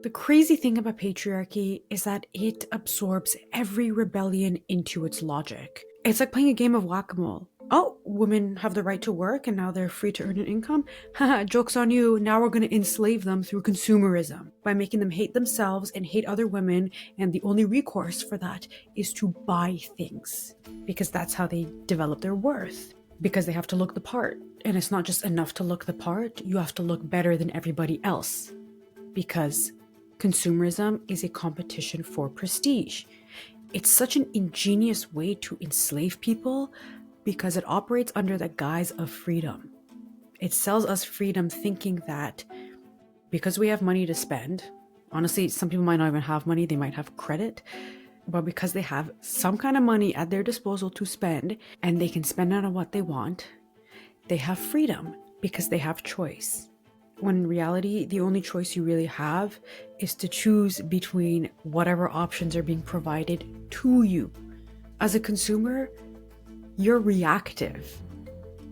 The crazy thing about patriarchy is that it absorbs every rebellion into its logic. It's like playing a game of whack-a-mole. Oh, women have the right to work and now they're free to earn an income? Haha, joke's on you. Now we're going to enslave them through consumerism by making them hate themselves and hate other women, and the only recourse for that is to buy things because that's how they develop their worth. Because they have to look the part. And it's not just enough to look the part, you have to look better than everybody else. Because consumerism is a competition for prestige. It's such an ingenious way to enslave people because it operates under the guise of freedom. It sells us freedom thinking that because we have money to spend, honestly, some people might not even have money, they might have credit, but because they have some kind of money at their disposal to spend and they can spend it on what they want, they have freedom because they have choice. When in reality, the only choice you really have is to choose between whatever options are being provided to you. As a consumer, you're reactive.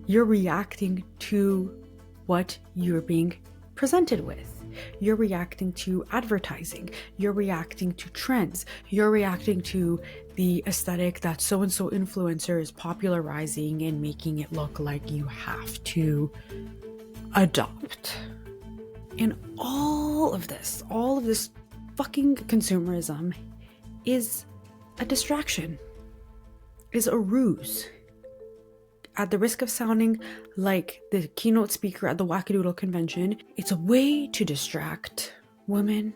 You're reacting to what you're being presented with. You're reacting to advertising. You're reacting to trends. You're reacting to the aesthetic that so-and-so influencer is popularizing and making it look like you have to adopt. And all of this fucking consumerism is a distraction, is a ruse. At the risk of sounding like the keynote speaker at the Wackadoodle convention, it's a way to distract women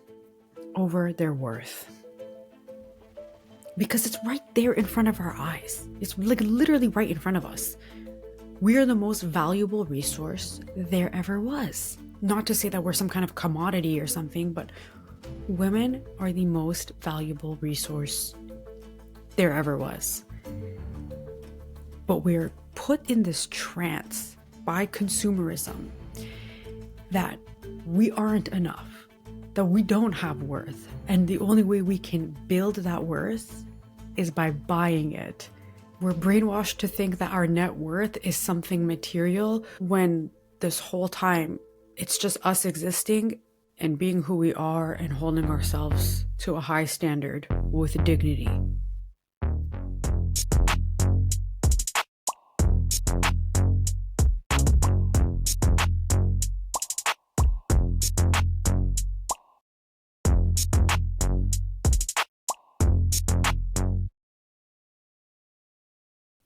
over their worth. Because it's right there in front of our eyes. It's like literally right in front of us. We are the most valuable resource there ever was. Not to say that we're some kind of commodity or something, but women are the most valuable resource there ever was. But we're put in this trance by consumerism that we aren't enough, that we don't have worth, and the only way we can build that worth is by buying it. We're brainwashed to think that our net worth is something material when this whole time it's just us existing and being who we are and holding ourselves to a high standard with dignity.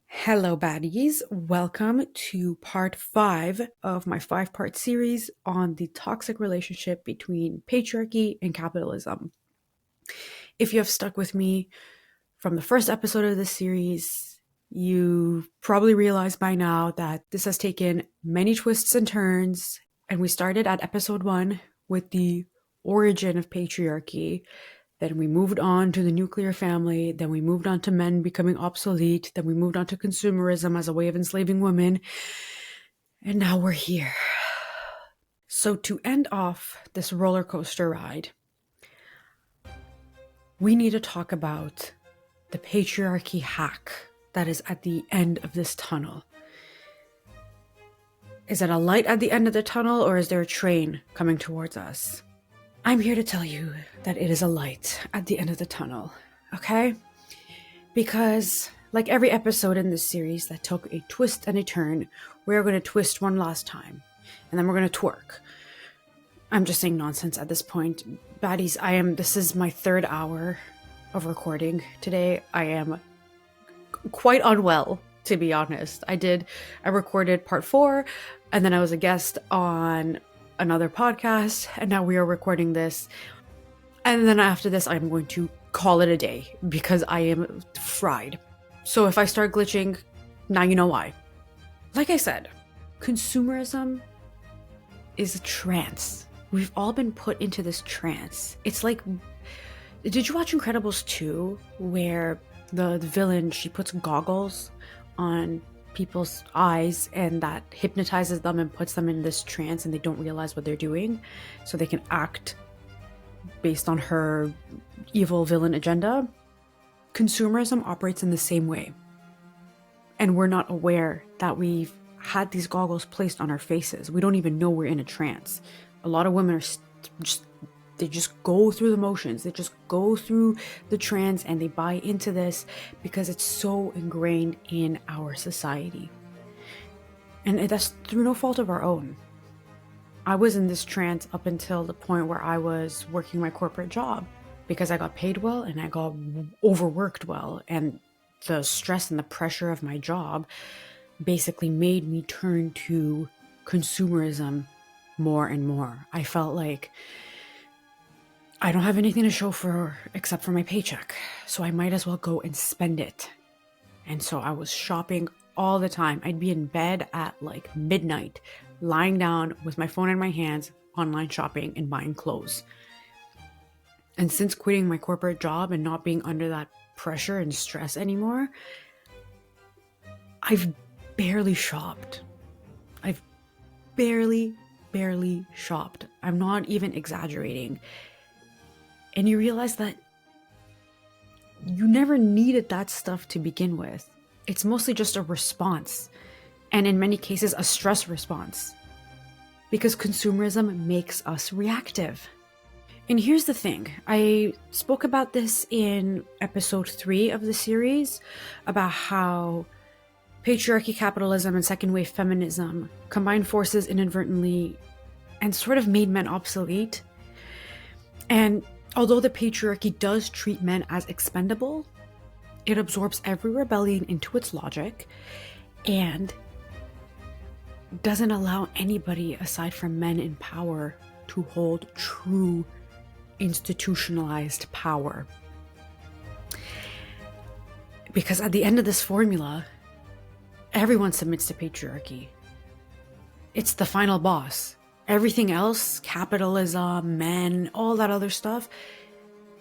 Hello baddies, welcome to part 5 of my 5-part series on the toxic relationship between patriarchy and capitalism. If you have stuck with me from the first episode of this series, you probably realized by now that this has taken many twists and turns, and we started at episode 1 with the origin of patriarchy. Then we moved on to the nuclear family. Then we moved on to men becoming obsolete. Then we moved on to consumerism as a way of enslaving women. And now we're here. So to end off this roller coaster ride, we need to talk about the patriarchy hack that is at the end of this tunnel. Is it a light at the end of the tunnel, or is there a train coming towards us? I'm here to tell you that it is a light at the end of the tunnel, okay? Because, like every episode in this series that took a twist and a turn, we're going to twist one last time, and then we're going to twerk. I'm just saying nonsense at this point. Baddies, this is my 3rd hour of recording today. I am quite unwell, to be honest. I recorded part 4, and then I was a guest on another podcast, and now we are recording this, and then after this I'm going to call it a day because I am fried. So if I start glitching, now you know why. Like I said, consumerism is a trance. We've all been put into this trance. It's like, did you watch Incredibles 2 where the villain, she puts goggles on people's eyes and that hypnotizes them and puts them in this trance and they don't realize what they're doing, so they can act based on her evil villain agenda? Consumerism operates in the same way, and we're not aware that we've had these goggles placed on our faces. We don't even know we're in a trance. A lot of women are just They just go through the motions. They just go through the trance and they buy into this because it's so ingrained in our society. And that's through no fault of our own. I was in this trance up until the point where I was working my corporate job because I got paid well and I got overworked well. And the stress and the pressure of my job basically made me turn to consumerism more and more. I felt like I don't have anything to show for except for my paycheck, so I might as well go and spend it. And so I was shopping all the time. I'd be in bed at like midnight, lying down with my phone in my hands, online shopping and buying clothes. And since quitting my corporate job and not being under that pressure and stress anymore, I've barely shopped. I've barely shopped. I'm not even exaggerating. And you realize that you never needed that stuff to begin with. It's mostly just a response, and in many cases, a stress response, because consumerism makes us reactive. And here's the thing. I spoke about this in episode 3 of the series, about how patriarchy, capitalism, and second wave feminism combined forces inadvertently and sort of made men obsolete. And although the patriarchy does treat men as expendable, it absorbs every rebellion into its logic and doesn't allow anybody aside from men in power to hold true institutionalized power. Because at the end of this formula, everyone submits to patriarchy. It's the final boss. Everything else, capitalism, men, all that other stuff,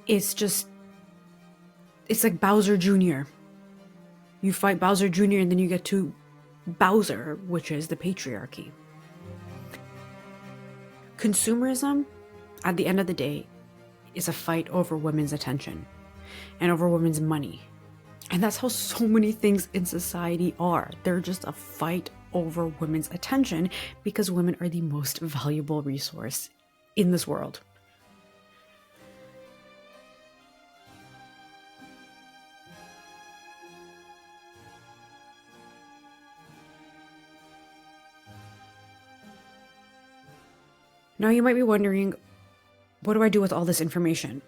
it's like Bowser Jr. You fight Bowser Jr. and then you get to Bowser, which is the patriarchy. Consumerism, at the end of the day, is a fight over women's attention and over women's money. And that's how so many things in society are. They're just a fight over women's attention because women are the most valuable resource in this world. Now you might be wondering, what do I do with all this information?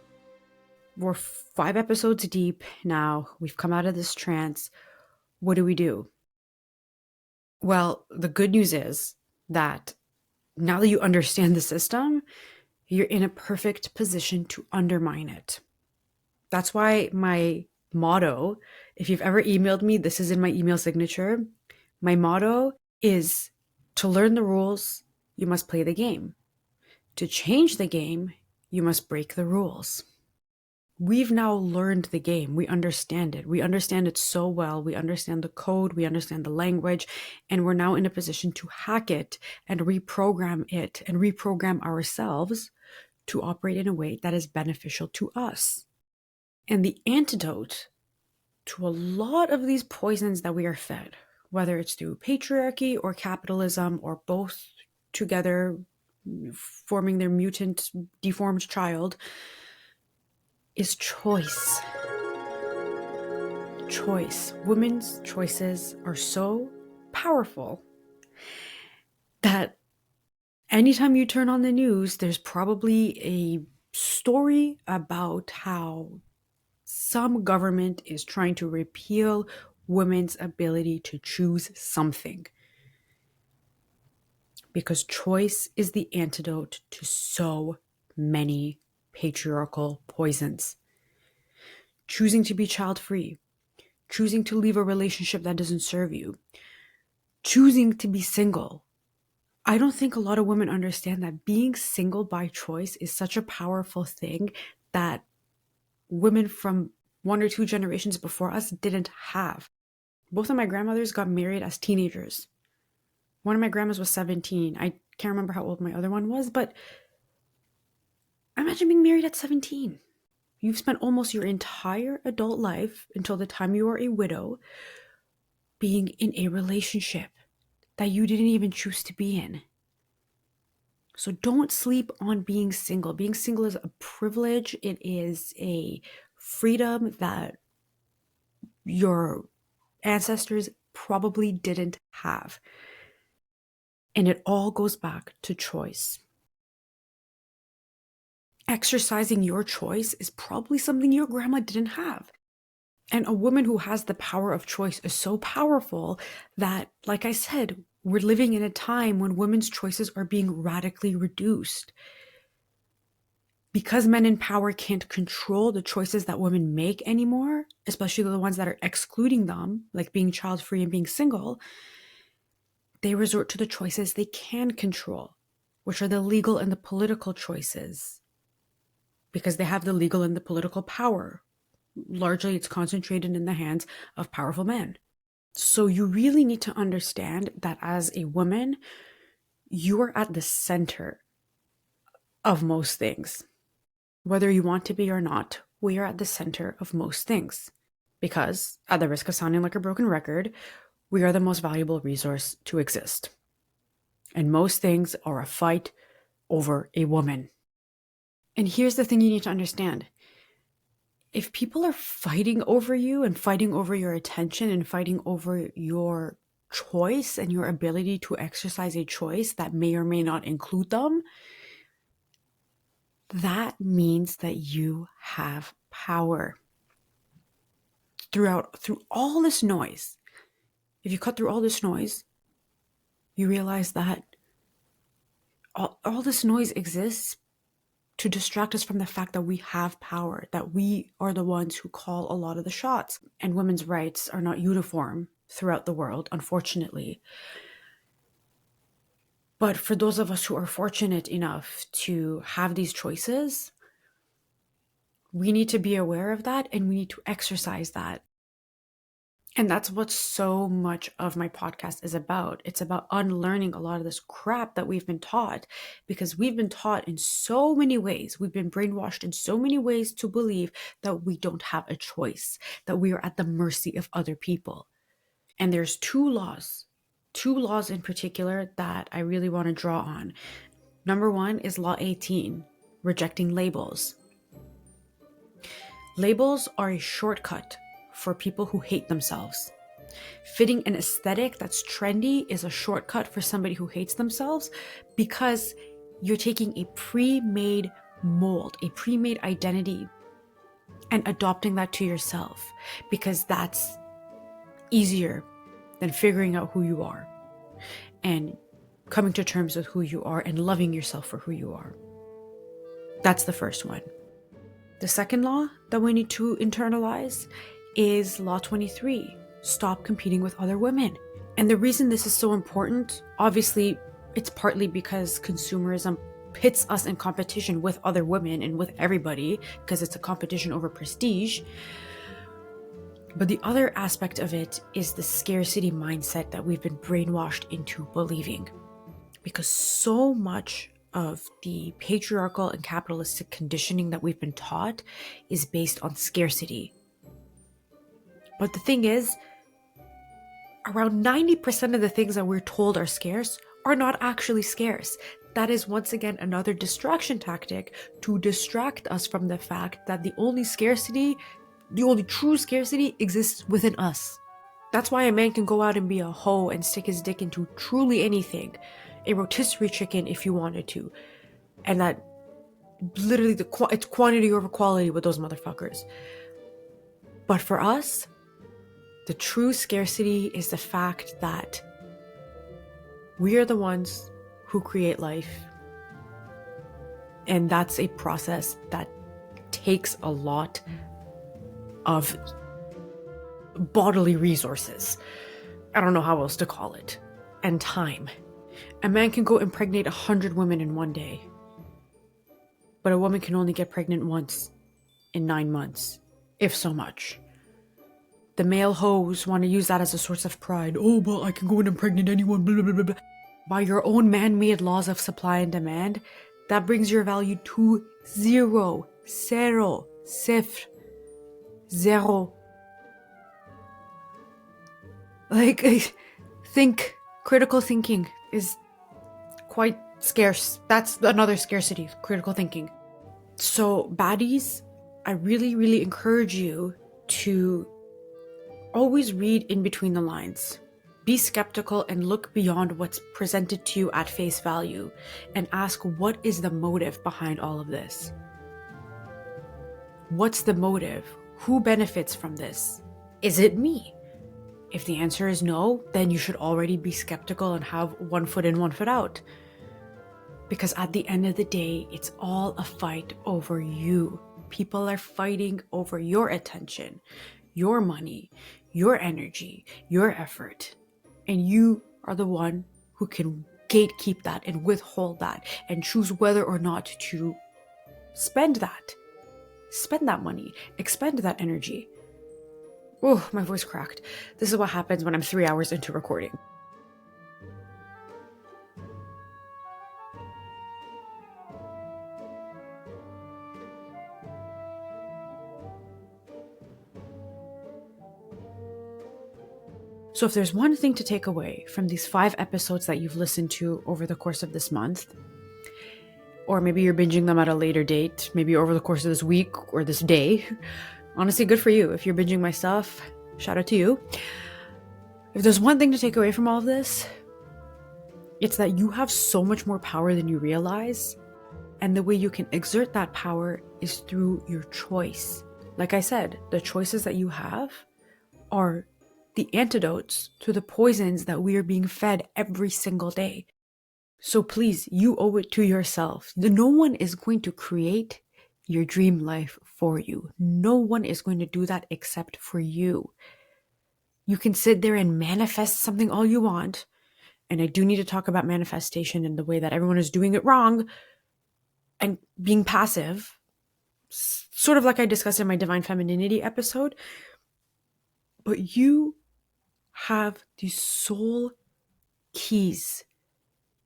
We're 5 episodes deep now. We've come out of this trance. What do we do? Well, the good news is that now that you understand the system, you're in a perfect position to undermine it. That's why my motto, if you've ever emailed me, this is in my email signature. My motto is, to learn the rules, you must play the game. To change the game, you must break the rules. We've now learned the game. We understand it. We understand it so well. We understand the code. We understand the language. And we're now in a position to hack it and reprogram it and reprogram ourselves to operate in a way that is beneficial to us. And the antidote to a lot of these poisons that we are fed, whether it's through patriarchy or capitalism or both together, forming their mutant, deformed child, is choice. Choice. Women's choices are so powerful that anytime you turn on the news, there's probably a story about how some government is trying to repeal women's ability to choose something. Because choice is the antidote to so many patriarchal poisons. Choosing to be child-free, choosing to leave a relationship that doesn't serve you, choosing to be single. I don't think a lot of women understand that being single by choice is such a powerful thing that women from 1 or 2 generations before us didn't have. Both of my grandmothers got married as teenagers. One of my grandmas was 17. I can't remember how old my other one was, but imagine being married at 17. You've spent almost your entire adult life until the time you are a widow being in a relationship that you didn't even choose to be in. So don't sleep on being single. Being single is a privilege. It is a freedom that your ancestors probably didn't have. And it all goes back to choice. Exercising your choice is probably something your grandma didn't have. And a woman who has the power of choice is so powerful that, like I said, we're living in a time when women's choices are being radically reduced. Because men in power can't control the choices that women make anymore, especially the ones that are excluding them, like being child free and being single, they resort to the choices they can control, which are the legal and the political choices, because they have the legal and the political power. Largely, it's concentrated in the hands of powerful men. So you really need to understand that as a woman, you are at the center of most things. Whether you want to be or not, we are at the center of most things. Because, at the risk of sounding like a broken record, we are the most valuable resource to exist. And most things are a fight over a woman. And here's the thing you need to understand. If people are fighting over you and fighting over your attention and fighting over your choice and your ability to exercise a choice that may or may not include them, that means that you have power. Through all this noise, if you cut through all this noise, you realize that all this noise exists to distract us from the fact that we have power, that we are the ones who call a lot of the shots. And women's rights are not uniform throughout the world, unfortunately. But for those of us who are fortunate enough to have these choices, we need to be aware of that and we need to exercise that. And that's what so much of my podcast is about. It's about unlearning a lot of this crap that we've been taught, because we've been taught in so many ways. We've been brainwashed in so many ways to believe that we don't have a choice, that we are at the mercy of other people. And there's two laws in particular that I really want to draw on. Number one is Law 18, rejecting labels. Labels are a shortcut for people who hate themselves. Fitting an aesthetic that's trendy is a shortcut for somebody who hates themselves, because you're taking a pre-made mold, a pre-made identity, and adopting that to yourself, because that's easier than figuring out who you are and coming to terms with who you are and loving yourself for who you are. That's the first one. The second law that we need to internalize is Law 23, stop competing with other women. And the reason this is so important, obviously, it's partly because consumerism pits us in competition with other women and with everybody, because it's a competition over prestige. But the other aspect of it is the scarcity mindset that we've been brainwashed into believing. Because so much of the patriarchal and capitalistic conditioning that we've been taught is based on scarcity. But the thing is, around 90% of the things that we're told are scarce are not actually scarce. That is once again another distraction tactic to distract us from the fact that the only true scarcity exists within us. That's why a man can go out and be a hoe and stick his dick into truly anything, a rotisserie chicken if you wanted to, and that literally it's quantity over quality with those motherfuckers. But for us, the true scarcity is the fact that we are the ones who create life. And that's a process that takes a lot of bodily resources. I don't know how else to call it. And time. A man can go impregnate 100 women in one day. But a woman can only get pregnant once in 9 months, if so much. The male hoes want to use that as a source of pride. Oh, but I can go and impregnate anyone, blah, blah, blah, blah. By your own man-made laws of supply and demand, that brings your value to zero. Zero. Sifr. Zero. Like, critical thinking is quite Scarce. That's another scarcity, critical thinking. So, baddies, I really, really encourage you to always read in between the lines. Be skeptical and look beyond what's presented to you at face value and ask, what is the motive behind all of this? What's the motive? Who benefits from this? Is it me? If the answer is no, then you should already be skeptical and have one foot in, one foot out. Because at the end of the day, it's all a fight over you. People are fighting over your attention, your money, your energy, your effort. And you are the one who can gatekeep that and withhold that and choose whether or not to spend that. Spend that money, expend that energy. Oh, my voice cracked. This is what happens when I'm 3 hours into recording. So if there's one thing to take away from these 5 episodes that you've listened to over the course of this month, or maybe you're binging them at a later date, maybe over the course of this week or this day, honestly, good for you. If you're binging my stuff, shout out to you. If there's one thing to take away from all of this, it's that you have so much more power than you realize. And the way you can exert that power is through your choice. Like I said, the choices that you have are the antidotes to the poisons that we are being fed every single day. So please, you owe it to yourself. No one is going to create your dream life for you. No one is going to do that except for you. You can sit there and manifest something all you want. And I do need to talk about manifestation in the way that everyone is doing it wrong and being passive, sort of like I discussed in my Divine Femininity episode. But you have the sole keys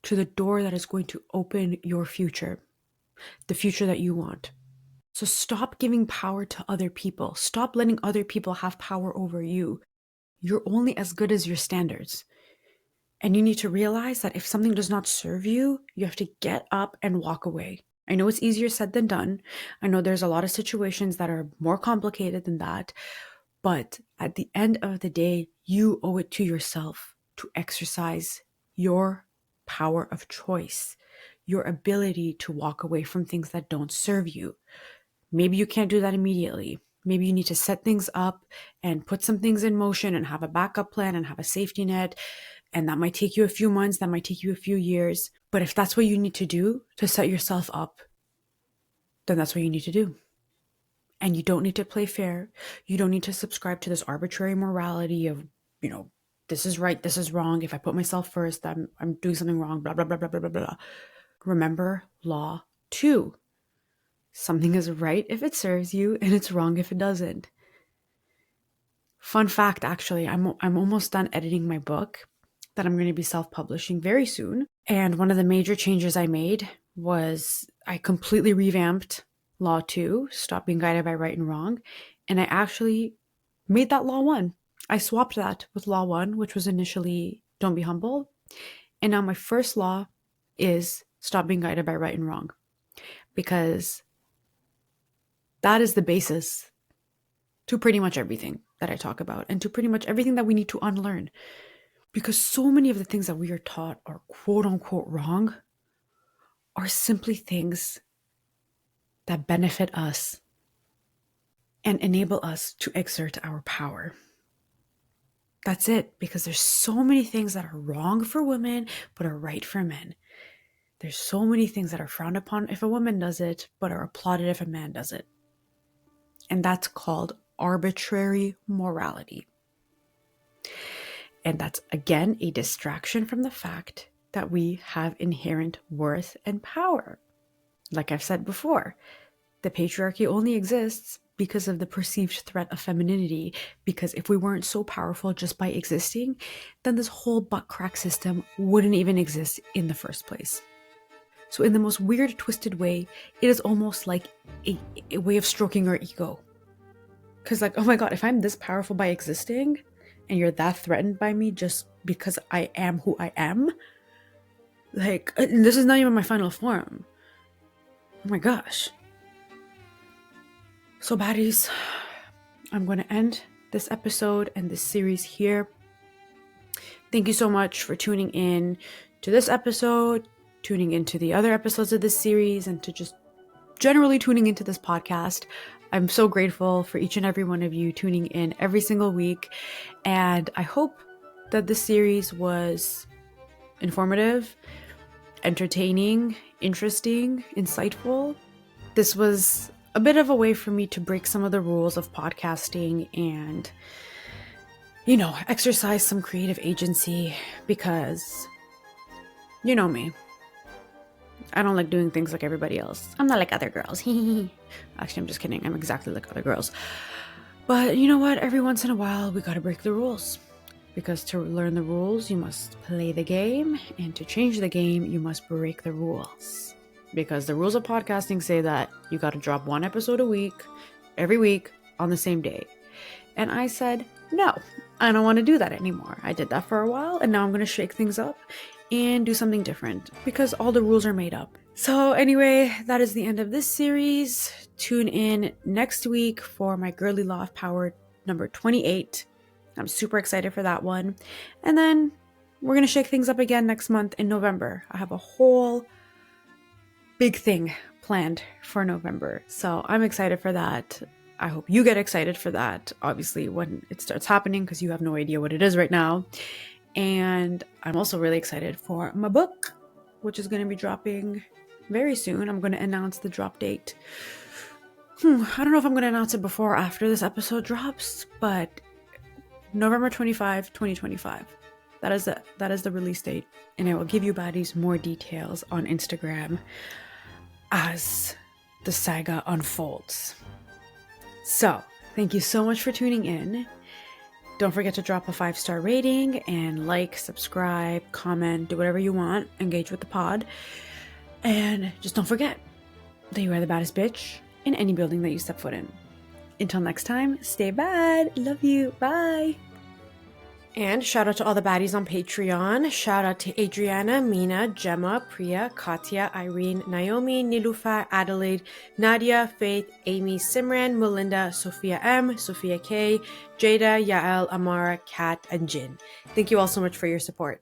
to the door that is going to open your future, the future that you want. So stop giving power to other people. Stop letting other people have power over you. You're only as good as your standards. And you need to realize that if something does not serve you, you have to get up and walk away. I know it's easier said than done. I know there's a lot of situations that are more complicated than that. But at the end of the day, you owe it to yourself to exercise your power of choice, your ability to walk away from things that don't serve you. Maybe you can't do that immediately. Maybe you need to set things up and put some things in motion and have a backup plan and have a safety net. And that might take you a few months, that might take you a few years. But if that's what you need to do to set yourself up, then that's what you need to do. And you don't need to play fair. You don't need to subscribe to this arbitrary morality of, this is right, this is wrong. If I put myself first, I'm doing something wrong, blah, blah, blah, blah, blah, blah, blah. Remember law 2. Something is right if it serves you and it's wrong if it doesn't. Fun fact, actually, I'm almost done editing my book that I'm going to be self-publishing very soon. And one of the major changes I made was I completely revamped Law 2, Stop Being Guided by Right and Wrong. And I actually made that Law 1. I swapped that with Law 1, which was initially Don't Be Humble. And now my first law is Stop Being Guided by Right and Wrong. Because that is the basis to pretty much everything that I talk about and to pretty much everything that we need to unlearn. Because so many of the things that we are taught are quote unquote wrong are simply things that benefit us and enable us to exert our power. That's it, because there's so many things that are wrong for women but are right for men. There's so many things that are frowned upon if a woman does it but are applauded if a man does it. And that's called arbitrary morality. And that's, again, a distraction from the fact that we have inherent worth and power. Like I've said before, the patriarchy only exists because of the perceived threat of femininity. Because if we weren't so powerful just by existing, then this whole butt crack system wouldn't even exist in the first place. So in the most weird, twisted way, it is almost like a way of stroking our ego. Because like, oh my God, if I'm this powerful by existing and you're that threatened by me just because I am who I am, Like, this is not even my final form. Oh my gosh. So baddies, I'm going to end this episode and this series here. Thank you so much for tuning in to this episode, tuning into the other episodes of this series, and to just generally tuning into this podcast. I'm so grateful for each and every one of you tuning in every single week. And I hope that this series was informative, entertaining, interesting, insightful. This was a bit of a way for me to break some of the rules of podcasting and, exercise some creative agency, because you know me. I don't like doing things like everybody else. I'm not like other girls. Actually, I'm just kidding. I'm exactly like other girls. But you know what? Every once in a while, we gotta break the rules. Because to learn the rules, you must play the game. And to change the game, you must break the rules. Because the rules of podcasting say that you gotta drop one episode a week, every week, on the same day. And I said, no, I don't want to do that anymore. I did that for a while, and now I'm gonna shake things up and do something different, because all the rules are made up. So anyway, that is the end of this series. Tune in next week for my Girly Loft Power number 28. I'm super excited for that one. And then we're going to shake things up again next month in November. I have a whole big thing planned for November. So I'm excited for that. I hope you get excited for that, obviously, when it starts happening, because you have no idea what it is right now. And I'm also really excited for my book, which is going to be dropping very soon. I'm going to announce the drop date. I don't know if I'm going to announce it before or after this episode drops, but November 25, 2025. That is the release date. And I will give you baddies more details on Instagram as the saga unfolds. So, thank you so much for tuning in. Don't forget to drop a 5-star rating and like, subscribe, comment, do whatever you want. Engage with the pod. And just don't forget that you are the baddest bitch in any building that you step foot in. Until next time, stay bad. Love you. Bye. And shout out to all the baddies on Patreon. Shout out to Adriana, Mina, Gemma, Priya, Katya, Irene, Naomi, Nilufa, Adelaide, Nadia, Faith, Amy, Simran, Melinda, Sophia M, Sophia K, Jada, Yael, Amara, Kat, and Jin. Thank you all so much for your support.